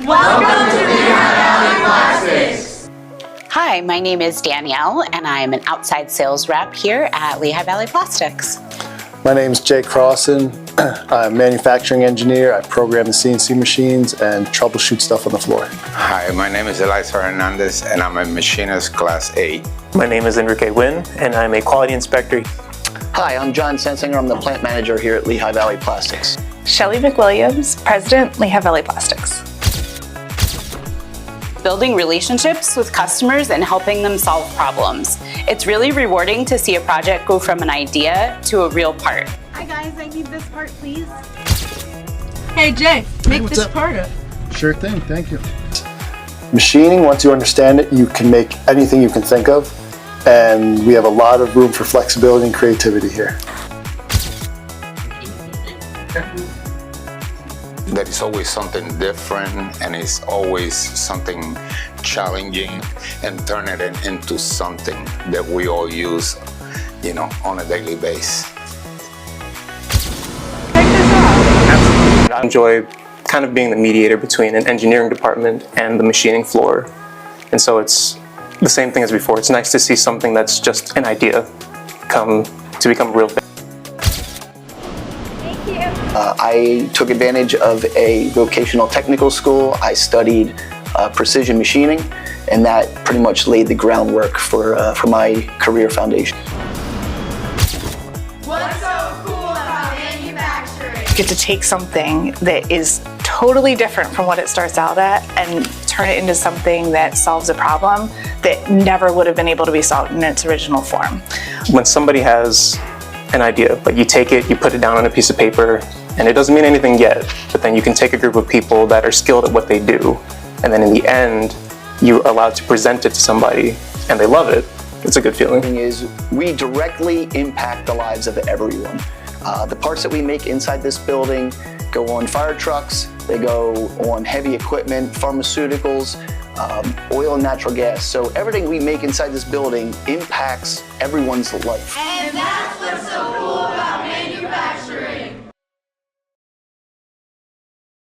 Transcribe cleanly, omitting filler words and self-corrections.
Welcome to Lehigh Valley Plastics. Hi, my name is Danielle, and I'm an outside sales rep here at Lehigh Valley Plastics. My name is Jay Crossan. I'm a manufacturing engineer. I program the CNC machines and troubleshoot stuff on the floor. Hi, my name is Eliza Hernandez, and I'm a machinist class 8. My name is Enrique Wynn, and I'm a quality inspector. Hi, I'm John Sensinger. I'm the plant manager here at Lehigh Valley Plastics. Shelly McWilliams, President, Lehigh Valley Plastics. Building relationships with customers and helping them solve problems. It's really rewarding to see a project go from an idea to a real part. Hi guys, I need this part, please. Hey Jay, make this part up. Sure thing, thank you. Machining, once you understand it, you can make anything you can think of, and we have a lot of room for flexibility and creativity here. There is always something different, and it's always something challenging, and turn it into something that we all use, on a daily basis. I enjoy kind of being the mediator between an engineering department and the machining floor. And so it's the same thing as before. It's nice to see something that's just an idea become a real thing. I took advantage of a vocational technical school. I studied precision machining, and that pretty much laid the groundwork for my career foundation. What's so cool about manufacturing? You get to take something that is totally different from what it starts out at and turn it into something that solves a problem that never would have been able to be solved in its original form. When somebody has an idea, but you take it, you put it down on a piece of paper, and it doesn't mean anything yet, but then you can take a group of people that are skilled at what they do, and then in the end, you're allowed to present it to somebody, and they love it. It's a good feeling. The thing is, we directly impact the lives of everyone. The parts that we make inside this building go on fire trucks, they go on heavy equipment, pharmaceuticals, oil and natural gas. So everything we make inside this building impacts everyone's life. And that's what's so cool about manufacturing.